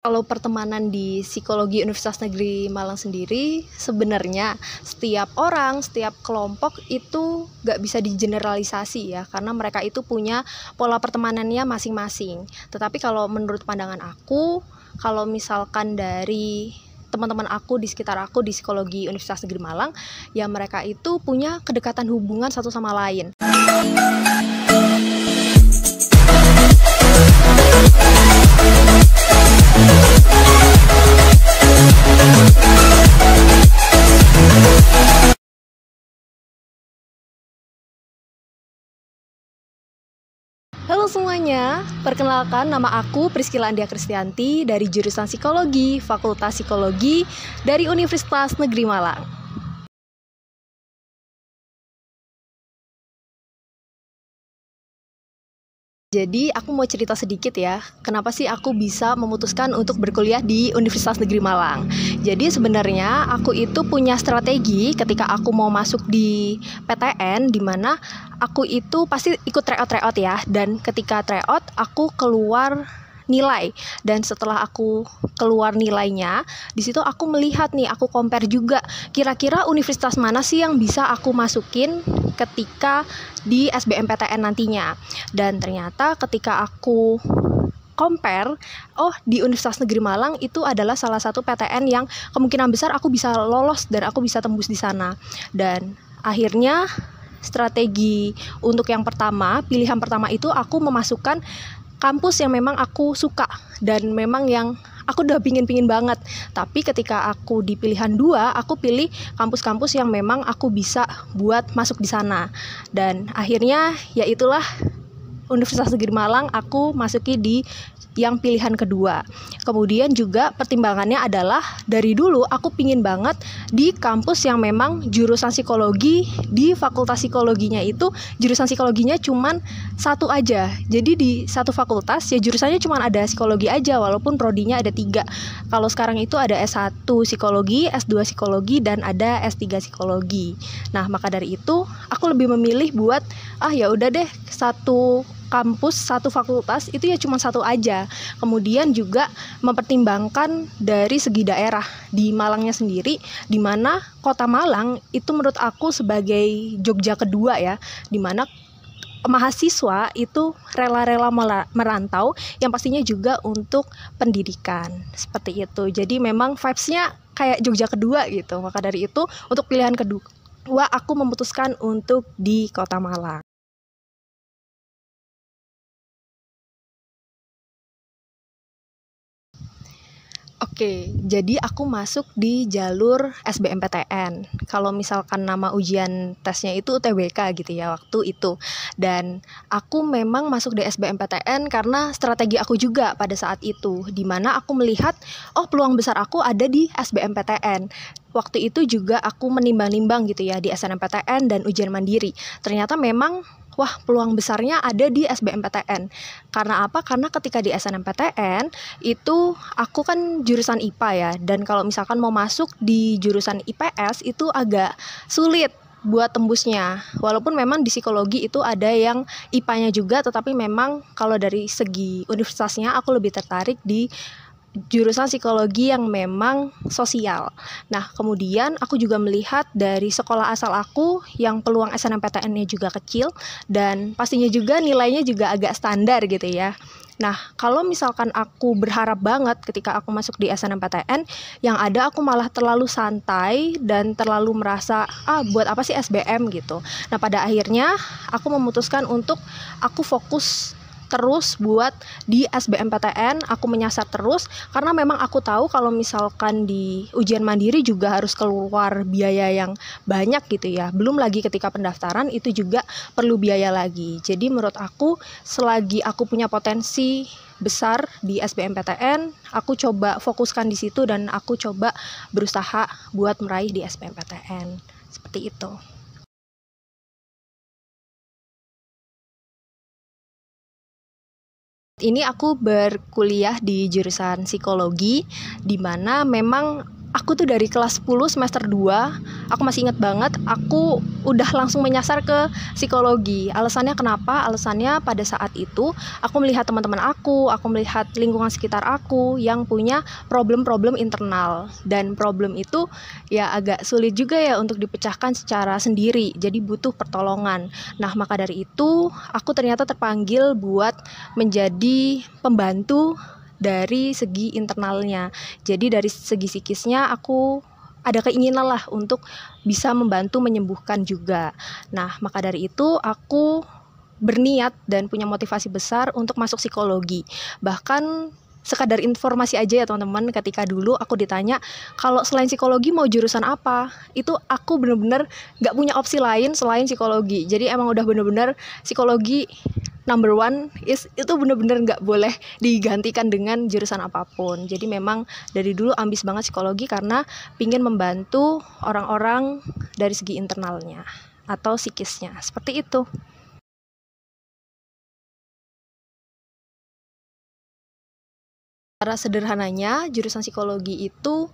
Kalau pertemanan di Psikologi Universitas Negeri Malang sendiri, sebenarnya setiap orang, setiap kelompok itu nggak bisa digeneralisasi ya, karena mereka itu punya pola pertemanannya masing-masing. Tetapi kalau menurut pandangan aku, kalau misalkan dari teman-teman aku di sekitar aku di Psikologi Universitas Negeri Malang, ya mereka itu punya kedekatan hubungan satu sama lain. Halo semuanya, perkenalkan nama aku Priscila Andia Kristianti dari jurusan Psikologi, Fakultas Psikologi dari Universitas Negeri Malang. Jadi aku mau cerita sedikit ya, kenapa sih aku bisa memutuskan untuk berkuliah di Universitas Negeri Malang. Jadi sebenarnya aku itu punya strategi ketika aku mau masuk di PTN, di mana aku itu pasti ikut tryout ya, dan ketika tryout aku keluar nilai, dan setelah aku keluar nilainya, di situ aku melihat nih, aku compare juga kira-kira universitas mana sih yang bisa aku masukin ketika di SBMPTN nantinya. Dan ternyata ketika aku compare, di Universitas Negeri Malang itu adalah salah satu PTN yang kemungkinan besar aku bisa lolos dan aku bisa tembus di sana. Dan akhirnya strategi untuk yang pertama, pilihan pertama itu aku memasukkan kampus yang memang aku suka dan memang yang aku udah pingin banget. Tapi ketika aku di pilihan 2, aku pilih kampus-kampus yang memang aku bisa buat masuk di sana. Dan akhirnya ya itulah Universitas Negeri Malang aku masuki di yang pilihan kedua. Kemudian juga pertimbangannya adalah dari dulu aku pingin banget di kampus yang memang jurusan psikologi, di fakultas psikologinya itu jurusan psikologinya cuman satu aja. Jadi di satu fakultas ya jurusannya cuman ada psikologi aja, walaupun prodinya ada 3. Kalau sekarang itu ada S1 psikologi, S2 psikologi, dan ada S3 psikologi. Nah maka dari itu aku lebih memilih buat ya udah deh, satu kampus, satu fakultas itu ya cuma satu aja. Kemudian juga mempertimbangkan dari segi daerah di Malangnya sendiri, di mana kota Malang itu menurut aku sebagai Jogja kedua ya, di mana mahasiswa itu rela-rela merantau yang pastinya juga untuk pendidikan, seperti itu. Jadi memang vibes-nya kayak Jogja kedua gitu. Maka dari itu untuk pilihan kedua aku memutuskan untuk di kota Malang. Oke, jadi aku masuk di jalur SBMPTN. Kalau misalkan nama ujian tesnya itu UTBK gitu ya waktu itu. Dan aku memang masuk di SBMPTN karena strategi aku juga pada saat itu, di mana aku melihat peluang besar aku ada di SBMPTN. Waktu itu juga aku menimbang-nimbang gitu ya di SNMPTN dan ujian mandiri. Ternyata memang peluang besarnya ada di SBMPTN. Karena apa? Karena ketika di SNMPTN itu aku kan jurusan IPA ya, dan kalau misalkan mau masuk di jurusan IPS itu agak sulit buat tembusnya. Walaupun memang di psikologi itu ada yang IPA-nya juga, tetapi memang kalau dari segi universitasnya aku lebih tertarik di jurusan psikologi yang memang sosial. Nah, kemudian aku juga melihat dari sekolah asal aku yang peluang SNMPTN-nya juga kecil dan pastinya juga nilainya juga agak standar gitu ya. Nah, kalau misalkan aku berharap banget ketika aku masuk di SNMPTN, yang ada aku malah terlalu santai dan terlalu merasa, buat apa sih SBM gitu. Nah, pada akhirnya aku memutuskan untuk aku fokus terus buat di SBMPTN, aku menyasar terus karena memang aku tahu kalau misalkan di ujian mandiri juga harus keluar biaya yang banyak gitu ya. Belum lagi ketika pendaftaran itu juga perlu biaya lagi. Jadi menurut aku selagi aku punya potensi besar di SBMPTN, aku coba fokuskan di situ dan aku coba berusaha buat meraih di SBMPTN. Seperti itu. Ini aku berkuliah di jurusan psikologi, di mana memang aku tuh dari kelas 10 semester 2, aku masih ingat banget, aku udah langsung menyasar ke psikologi. Alasannya kenapa? Alasannya pada saat itu aku melihat teman-teman aku melihat lingkungan sekitar aku yang punya problem-problem internal. Dan problem itu ya agak sulit juga ya untuk dipecahkan secara sendiri, jadi butuh pertolongan. Nah, maka dari itu aku ternyata terpanggil buat menjadi pembantu dari segi internalnya. Jadi dari segi psikisnya aku ada keinginan lah untuk bisa membantu menyembuhkan juga. Nah, maka dari itu aku berniat dan punya motivasi besar untuk masuk psikologi. Bahkan sekadar informasi aja ya teman-teman, ketika dulu aku ditanya kalau selain psikologi mau jurusan apa, itu aku bener-bener gak punya opsi lain selain psikologi. Jadi emang udah bener-bener psikologi number one, itu bener-bener gak boleh digantikan dengan jurusan apapun. Jadi memang dari dulu ambis banget psikologi karena pingin membantu orang-orang dari segi internalnya atau psikisnya, seperti itu. Cara sederhananya, jurusan psikologi itu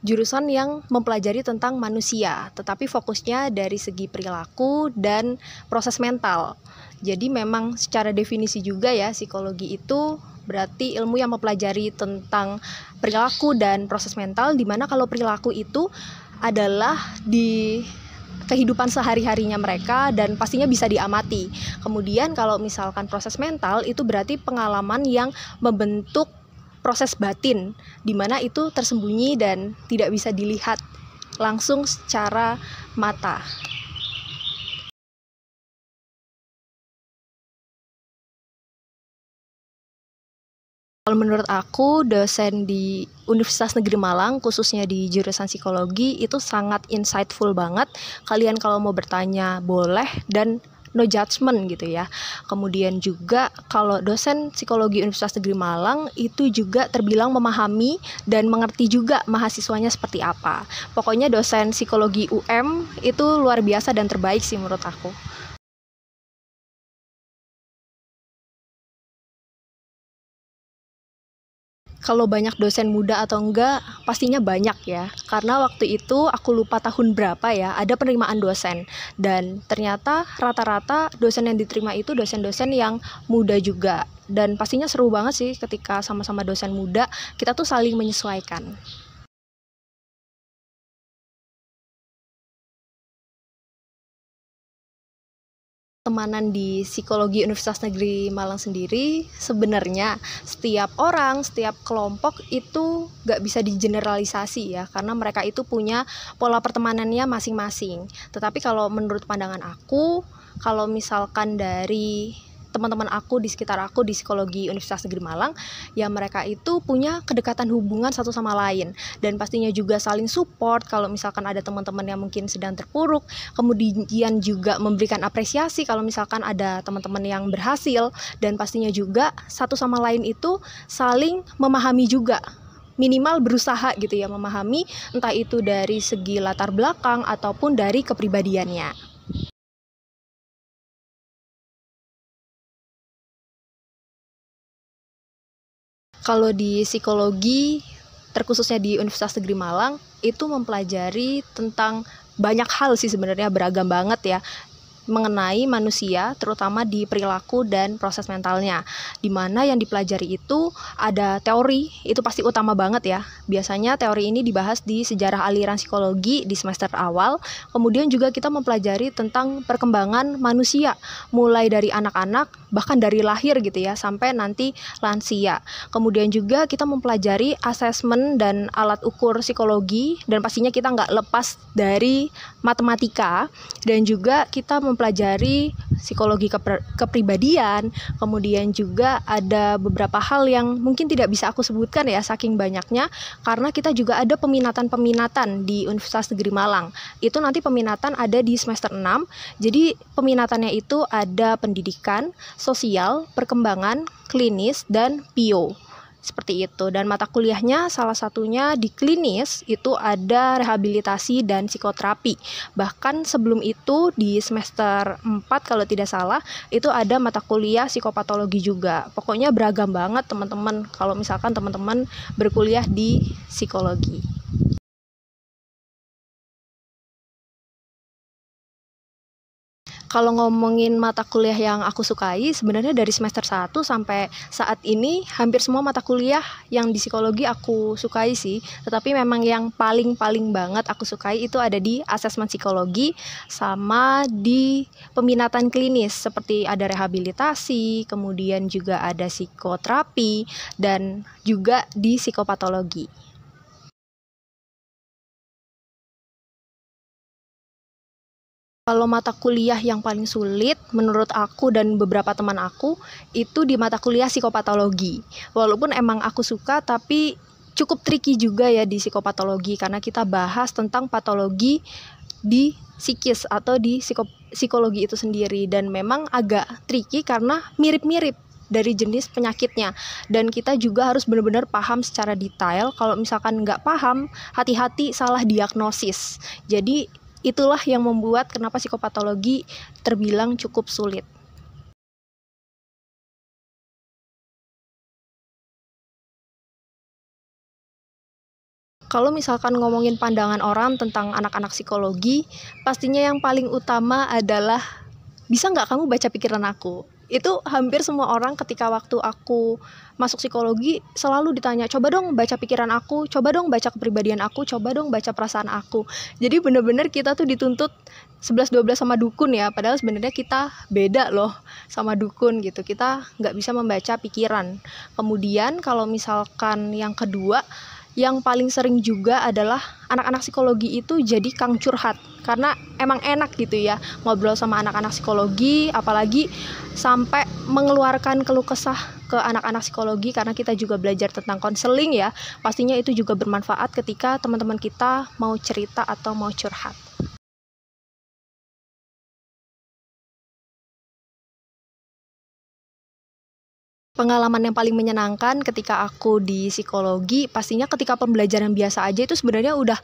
jurusan yang mempelajari tentang manusia, tetapi fokusnya dari segi perilaku dan proses mental. Jadi memang secara definisi juga ya, psikologi itu berarti ilmu yang mempelajari tentang perilaku dan proses mental, di mana kalau perilaku itu adalah di kehidupan sehari-harinya mereka dan pastinya bisa diamati. Kemudian kalau misalkan proses mental itu berarti pengalaman yang membentuk proses batin, di mana itu tersembunyi dan tidak bisa dilihat langsung secara mata. Kalau menurut aku, dosen di Universitas Negeri Malang, khususnya di jurusan psikologi, itu sangat insightful banget. Kalian kalau mau bertanya boleh dan no judgment gitu ya. Kemudian juga kalau dosen psikologi Universitas Negeri Malang itu juga terbilang memahami dan mengerti juga mahasiswanya seperti apa. Pokoknya dosen psikologi UM itu luar biasa dan terbaik sih menurut aku. Kalau banyak dosen muda atau enggak, pastinya banyak ya. Karena waktu itu aku lupa tahun berapa ya, ada penerimaan dosen. Dan ternyata rata-rata dosen yang diterima itu dosen-dosen yang muda juga. Dan pastinya seru banget sih ketika sama-sama dosen muda, kita tuh saling menyesuaikan. Temanan di psikologi Universitas Negeri Malang sendiri, sebenarnya setiap orang, setiap kelompok itu gak bisa digeneralisasi ya, karena mereka itu punya pola pertemanannya masing-masing. Tetapi kalau menurut pandangan aku, kalau misalkan dari teman-teman aku di sekitar aku di psikologi Universitas Negeri Malang, ya mereka itu punya kedekatan hubungan satu sama lain dan pastinya juga saling support kalau misalkan ada teman-teman yang mungkin sedang terpuruk, kemudian juga memberikan apresiasi kalau misalkan ada teman-teman yang berhasil, dan pastinya juga satu sama lain itu saling memahami juga, minimal berusaha gitu ya memahami, entah itu dari segi latar belakang ataupun dari kepribadiannya. Kalau di psikologi, terkhususnya di Universitas Negeri Malang, itu mempelajari tentang banyak hal sih sebenarnya, beragam banget ya, mengenai manusia, terutama di perilaku dan proses mentalnya. Di mana yang dipelajari itu ada teori, itu pasti utama banget ya. Biasanya teori ini dibahas di sejarah aliran psikologi di semester awal. Kemudian juga kita mempelajari tentang perkembangan manusia, mulai dari anak-anak, bahkan dari lahir gitu ya, sampai nanti lansia. Kemudian juga kita mempelajari asesmen dan alat ukur psikologi, dan pastinya kita nggak lepas dari matematika, dan juga kita mempelajari psikologi kepribadian. Kemudian juga ada beberapa hal yang mungkin tidak bisa aku sebutkan ya saking banyaknya, karena kita juga ada peminatan-peminatan di Universitas Negeri Malang. Itu nanti peminatan ada di semester 6. Jadi peminatannya itu ada pendidikan, sosial, perkembangan, klinis, dan bio. Seperti itu. Dan mata kuliahnya salah satunya di klinis itu ada rehabilitasi dan psikoterapi. Bahkan sebelum itu di semester 4 kalau tidak salah itu ada mata kuliah psikopatologi juga. Pokoknya beragam banget teman-teman kalau misalkan teman-teman berkuliah di psikologi. Kalau ngomongin mata kuliah yang aku sukai, sebenarnya dari semester 1 sampai saat ini hampir semua mata kuliah yang di psikologi aku sukai sih. Tetapi memang yang paling banget aku sukai itu ada di asesmen psikologi sama di peminatan klinis, seperti ada rehabilitasi, kemudian juga ada psikoterapi, dan juga di psikopatologi. Kalau mata kuliah yang paling sulit menurut aku dan beberapa teman aku itu di mata kuliah psikopatologi. Walaupun emang aku suka, tapi cukup tricky juga ya di psikopatologi karena kita bahas tentang patologi di psikis atau di psikologi itu sendiri, dan memang agak tricky karena mirip-mirip dari jenis penyakitnya, dan kita juga harus benar-benar paham secara detail. Kalau misalkan nggak paham, hati-hati salah diagnosis. Jadi itulah yang membuat kenapa psikopatologi terbilang cukup sulit. Kalau misalkan ngomongin pandangan orang tentang anak-anak psikologi, pastinya yang paling utama adalah, bisa nggak kamu baca pikiran aku? Itu hampir semua orang ketika waktu aku masuk psikologi selalu ditanya, coba dong baca pikiran aku, coba dong baca kepribadian aku, coba dong baca perasaan aku. Jadi bener-bener kita tuh dituntut 11-12 sama dukun ya, padahal sebenarnya kita beda loh sama dukun gitu, kita nggak bisa membaca pikiran. Kemudian kalau misalkan yang kedua, yang paling sering juga adalah anak-anak psikologi itu jadi kang curhat, karena emang enak gitu ya ngobrol sama anak-anak psikologi, apalagi sampai mengeluarkan keluh kesah ke anak-anak psikologi, karena kita juga belajar tentang konseling ya. Pastinya itu juga bermanfaat ketika teman-teman kita mau cerita atau mau curhat. Pengalaman yang paling menyenangkan ketika aku di psikologi, pastinya ketika pembelajaran biasa aja itu sebenarnya udah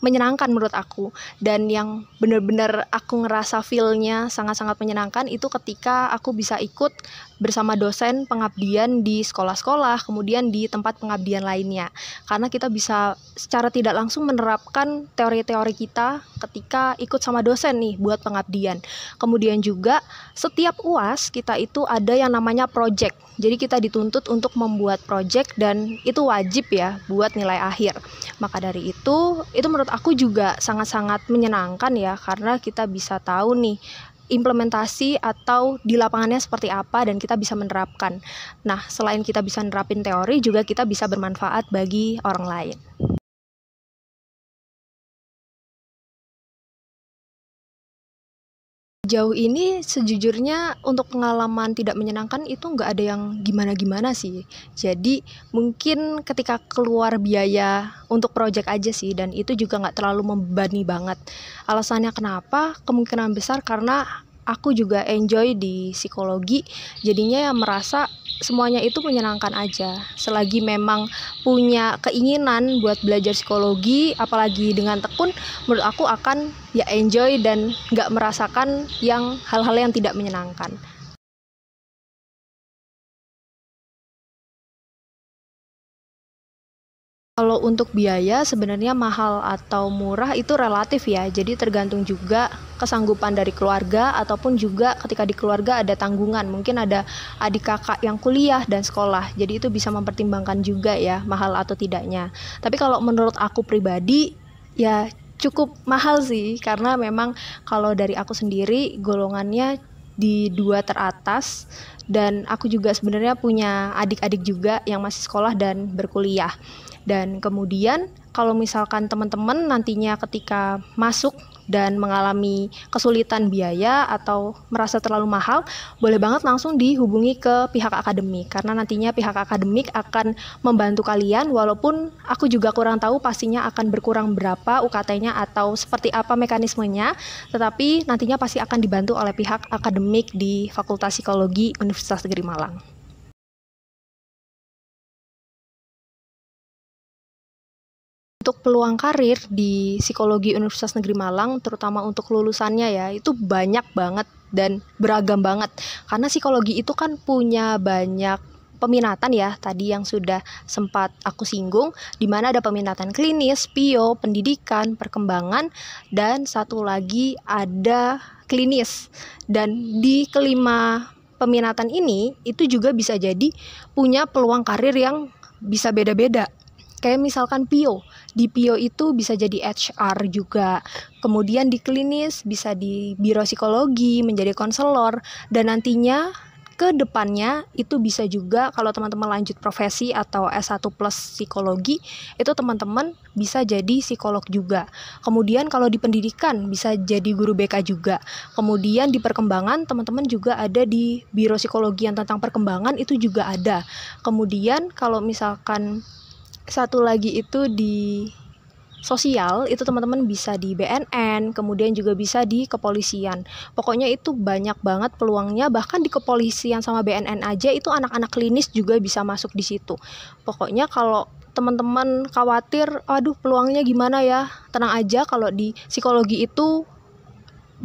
menyenangkan menurut aku. Dan yang benar-benar aku ngerasa feel-nya sangat-sangat menyenangkan itu ketika aku bisa ikut bersama dosen pengabdian di sekolah-sekolah, kemudian di tempat pengabdian lainnya. Karena kita bisa secara tidak langsung menerapkan teori-teori kita ketika ikut sama dosen nih buat pengabdian. Kemudian juga setiap UAS kita itu ada yang namanya project. Jadi kita dituntut untuk membuat project dan itu wajib ya buat nilai akhir. Maka dari itu menurut aku juga sangat-sangat menyenangkan ya, karena kita bisa tahu nih implementasi atau di lapangannya seperti apa dan kita bisa menerapkan. Nah, selain kita bisa nerapin teori, juga kita bisa bermanfaat bagi orang lain. Jauh ini sejujurnya untuk pengalaman tidak menyenangkan itu nggak ada yang gimana-gimana sih. Jadi mungkin ketika keluar biaya untuk project aja sih, dan itu juga nggak terlalu membebani banget. Alasannya kenapa? Kemungkinan besar karena aku juga enjoy di psikologi, jadinya ya merasa semuanya itu menyenangkan aja. Selagi memang punya keinginan buat belajar psikologi, apalagi dengan tekun, menurut aku akan ya enjoy dan nggak merasakan yang hal-hal yang tidak menyenangkan. Kalau untuk biaya sebenarnya mahal atau murah itu relatif ya, jadi tergantung juga kesanggupan dari keluarga, ataupun juga ketika di keluarga ada tanggungan, mungkin ada adik kakak yang kuliah dan sekolah, jadi itu bisa mempertimbangkan juga ya mahal atau tidaknya. Tapi kalau menurut aku pribadi ya cukup mahal sih, karena memang kalau dari aku sendiri golongannya di dua teratas, dan aku juga sebenarnya punya adik-adik juga yang masih sekolah dan berkuliah. Dan kemudian kalau misalkan teman-teman nantinya ketika masuk dan mengalami kesulitan biaya atau merasa terlalu mahal, boleh banget langsung dihubungi ke pihak akademik, karena nantinya pihak akademik akan membantu kalian, walaupun aku juga kurang tahu pastinya akan berkurang berapa UKT-nya atau seperti apa mekanismenya, tetapi nantinya pasti akan dibantu oleh pihak akademik di Fakultas Psikologi Universitas Negeri Malang. Untuk peluang karir di Psikologi Universitas Negeri Malang, terutama untuk lulusannya ya, itu banyak banget dan beragam banget. Karena psikologi itu kan punya banyak peminatan ya, tadi yang sudah sempat aku singgung, di mana ada peminatan klinis, PIO, pendidikan, perkembangan, dan satu lagi ada klinis. Dan di kelima peminatan ini itu juga bisa jadi punya peluang karir yang bisa beda-beda. Kayak misalkan PIO, di PIO itu bisa jadi HR juga, kemudian di klinis bisa di biro psikologi, menjadi konselor, dan nantinya ke depannya itu bisa juga kalau teman-teman lanjut profesi atau S1 plus psikologi, itu teman-teman bisa jadi psikolog juga. Kemudian kalau di pendidikan bisa jadi guru BK juga. Kemudian di perkembangan teman-teman juga ada di biro psikologi yang tentang perkembangan itu juga ada. Kemudian kalau misalkan satu lagi itu di sosial, itu teman-teman bisa di BNN, kemudian juga bisa di kepolisian. Pokoknya itu banyak banget peluangnya, bahkan di kepolisian sama BNN aja itu anak-anak klinis juga bisa masuk di situ. Pokoknya kalau teman-teman khawatir, aduh peluangnya gimana ya, tenang aja, kalau di psikologi itu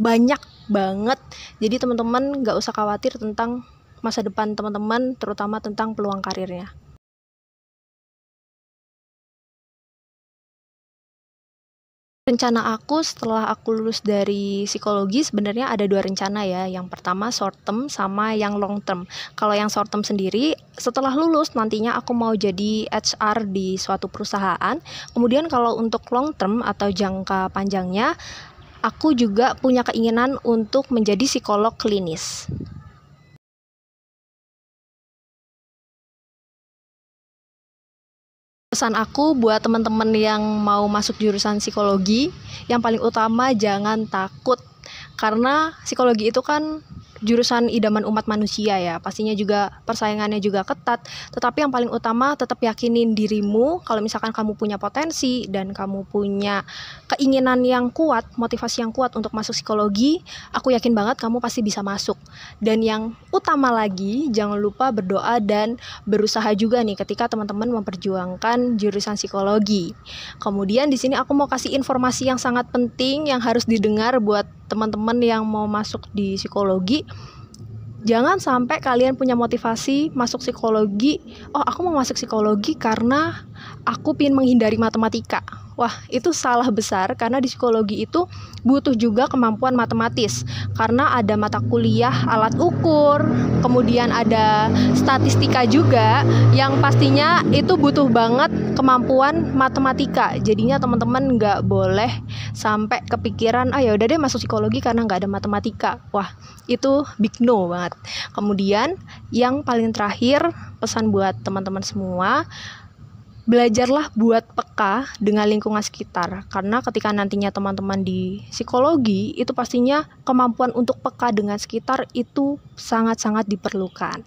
banyak banget. Jadi teman-teman gak usah khawatir tentang masa depan teman-teman, terutama tentang peluang karirnya. Rencana aku setelah aku lulus dari psikologi sebenarnya ada 2 rencana ya. Yang pertama short term sama yang long term. Kalau yang short term sendiri, setelah lulus nantinya aku mau jadi HR di suatu perusahaan. Kemudian kalau untuk long term atau jangka panjangnya, aku juga punya keinginan untuk menjadi psikolog klinis. Pesan aku buat teman-teman yang mau masuk jurusan psikologi, yang paling utama jangan takut. Karena psikologi itu kan jurusan idaman umat manusia ya, pastinya juga persaingannya juga ketat. Tetapi yang paling utama tetap yakinin dirimu, kalau misalkan kamu punya potensi dan kamu punya keinginan yang kuat, motivasi yang kuat untuk masuk psikologi, aku yakin banget kamu pasti bisa masuk. Dan yang utama lagi, jangan lupa berdoa dan berusaha juga nih ketika teman-teman memperjuangkan jurusan psikologi. Kemudian di sini aku mau kasih informasi yang sangat penting yang harus didengar buat teman-teman yang mau masuk di psikologi. Jangan sampai kalian punya motivasi masuk psikologi, oh aku mau masuk psikologi karena aku ingin menghindari matematika. Wah, itu salah besar karena di psikologi itu butuh juga kemampuan matematis. Karena ada mata kuliah alat ukur, kemudian ada statistika juga yang pastinya itu butuh banget kemampuan matematika. Jadinya teman-teman nggak boleh sampai kepikiran, ya udah deh masuk psikologi karena nggak ada matematika. Wah, itu big no banget. Kemudian yang paling terakhir, pesan buat teman-teman semua, belajarlah buat peka dengan lingkungan sekitar. Karena ketika nantinya teman-teman di psikologi, itu pastinya kemampuan untuk peka dengan sekitar itu sangat-sangat diperlukan.